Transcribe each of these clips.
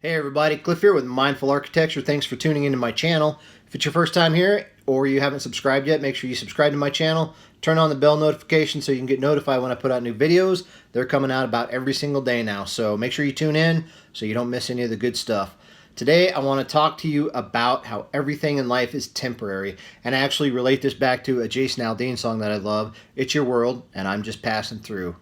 Hey everybody, Cliff here with Mindful Architecture. Thanks for tuning into my channel. If it's your first time here or you haven't subscribed yet, make sure you subscribe to my channel. Turn on the bell notification so you can get notified when I put out new videos. They're coming out about every single day now, so make sure you tune in so you don't miss any of the good stuff. Today I want to talk to you about how everything in life is temporary, and I actually relate this back to a Jason Aldean song that I love, It's Your World and I'm Just Passing Through.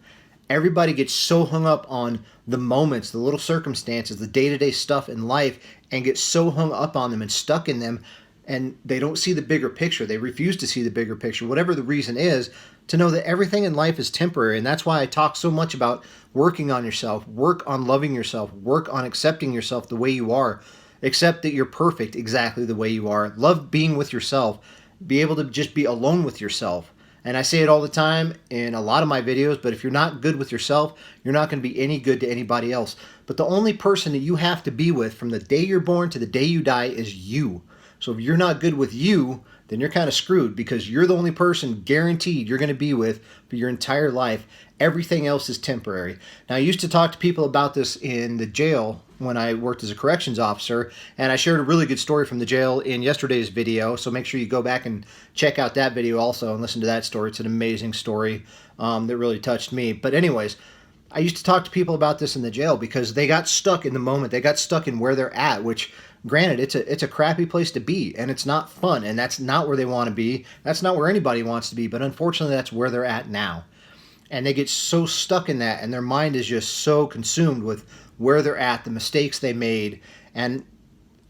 Everybody gets so hung up on the moments, the little circumstances, the day-to-day stuff in life, and get so hung up on them and stuck in them, and they don't see the bigger picture. They refuse to see the bigger picture, whatever the reason is, to know that everything in life is temporary. And that's why I talk so much about working on yourself, work on loving yourself, work on accepting yourself the way you are. Accept that you're perfect exactly the way you are. Love being with yourself. Be able to just be alone with yourself. And I say it all the time in a lot of my videos, but if you're not good with yourself, you're not going to be any good to anybody else. But the only person that you have to be with from the day you're born to the day you die is you. So if you're not good with you, then you're kind of screwed, because you're the only person guaranteed you're going to be with for your entire life. Everything else is temporary. Now, I used to talk to people about this in the jail when I worked as a corrections officer, and I shared a really good story from the jail in yesterday's video, so make sure you go back and check out that video also and listen to that story. It's an amazing story that really touched me. But anyways, I used to talk to people about this in the jail because they got stuck in the moment. They got stuck in where they're at, which, granted, it's a crappy place to be, and it's not fun, and that's not where they want to be. That's not where anybody wants to be, but unfortunately that's where they're at now. And they get so stuck in that, and their mind is just so consumed with where they're at, the mistakes they made, and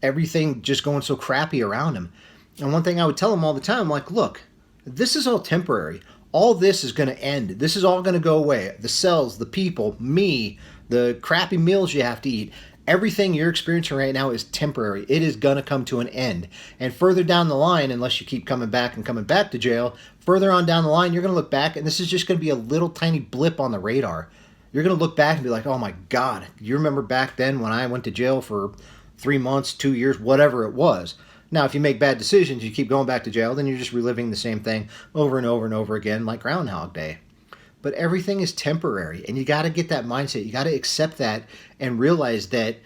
everything just going so crappy around them. And one thing I would tell them all the time, like, look, this is all temporary. All this is going to end. This is all going to go away. The cells, the people, me, the crappy meals you have to eat. Everything you're experiencing right now is temporary. It is going to come to an end. And further down the line, unless you keep coming back to jail, further on down the line, you're going to look back, and this is just going to be a little tiny blip on the radar. You're going to look back and be like, oh my God, you remember back then when I went to jail for 3 months, 2 years, whatever it was. Now, if you make bad decisions, you keep going back to jail, then you're just reliving the same thing over and over and over again, like Groundhog Day. But everything is temporary, and you got to get that mindset. You got to accept that and realize that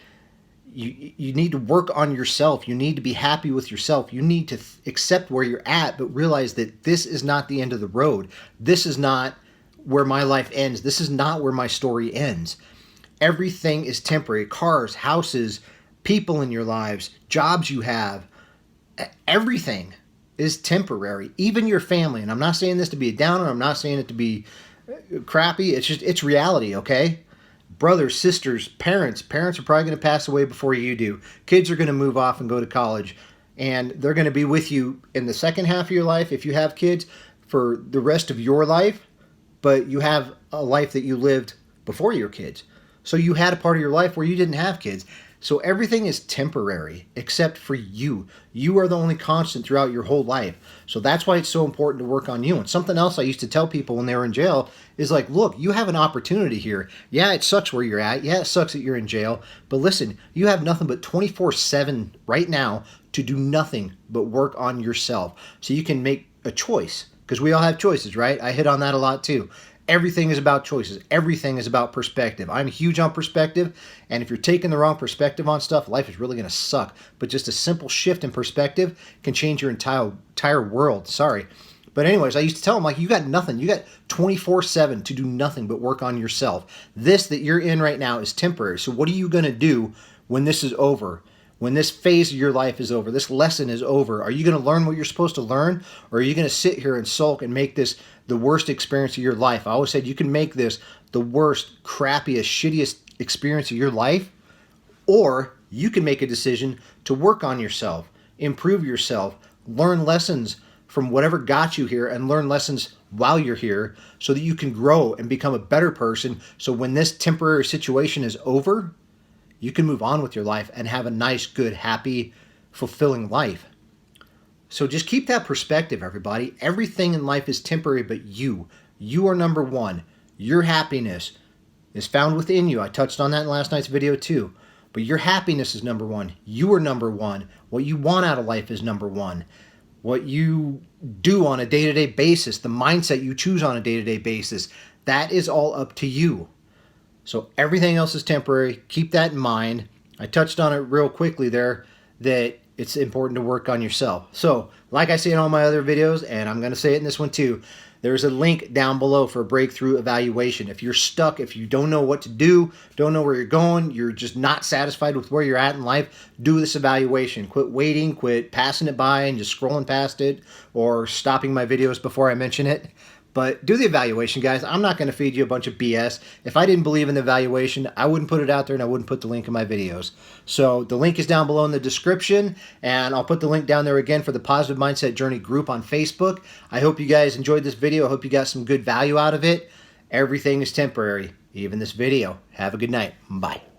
you need to work on yourself. You need to be happy with yourself. You need to accept where you're at, but realize that this is not the end of the road. This is not where my life ends. This is not where my story ends. Everything is temporary. Cars, houses, people in your lives, jobs you have, everything is temporary. Even your family. And I'm not saying this to be a downer. I'm not saying it to be crappy. It's reality, okay? Brothers, sisters, parents are probably going to pass away before you do. Kids are going to move off and go to college, and they're going to be with you in the second half of your life, if you have kids, for the rest of your life. But you have a life that you lived before your kids. So you had a part of your life where you didn't have kids. So everything is temporary except for you. You are the only constant throughout your whole life. So that's why it's so important to work on you. And something else I used to tell people when they were in jail is like, look, you have an opportunity here. Yeah, it sucks where you're at. Yeah, it sucks that you're in jail. But listen, you have nothing but 24/7 right now to do nothing but work on yourself. So you can make a choice. Because we all have choices, right? I hit on that a lot too. Everything is about choices. Everything is about perspective. I'm huge on perspective, and if you're taking the wrong perspective on stuff, life is really going to suck. But just a simple shift in perspective can change your entire world. Sorry. But anyways, I used to tell them, like, you got nothing. You got 24/7 to do nothing but work on yourself. This that you're in right now is temporary. So what are you going to do when this is over? When this phase of your life is over, this lesson is over, are you going to learn what you're supposed to learn? Or are you going to sit here and sulk and make this the worst experience of your life? I always said you can make this the worst, crappiest, shittiest experience of your life, or you can make a decision to work on yourself, improve yourself, learn lessons from whatever got you here, and learn lessons while you're here so that you can grow and become a better person. So when this temporary situation is over, you can move on with your life and have a nice, good, happy, fulfilling life. So just keep that perspective, everybody. Everything in life is temporary but you. You are number one. Your happiness is found within you. I touched on that in last night's video too. But your happiness is number one. You are number one. What you want out of life is number one. What you do on a day-to-day basis, the mindset you choose on a day-to-day basis, that is all up to you. So everything else is temporary. Keep that in mind. I touched on it real quickly there, that it's important to work on yourself. So, like I say in all my other videos, and I'm going to say it in this one too, there's a link down below for a breakthrough evaluation. If you're stuck, if you don't know what to do, don't know where you're going, you're just not satisfied with where you're at in life, do this evaluation. Quit waiting, quit passing it by and just scrolling past it or stopping my videos before I mention it. But do the evaluation, guys. I'm not going to feed you a bunch of BS. If I didn't believe in the evaluation, I wouldn't put it out there and I wouldn't put the link in my videos. So the link is down below in the description, and I'll put the link down there again for the Positive Mindset Journey group on Facebook. I hope you guys enjoyed this video. I hope you got some good value out of it. Everything is temporary, even this video. Have a good night. Bye.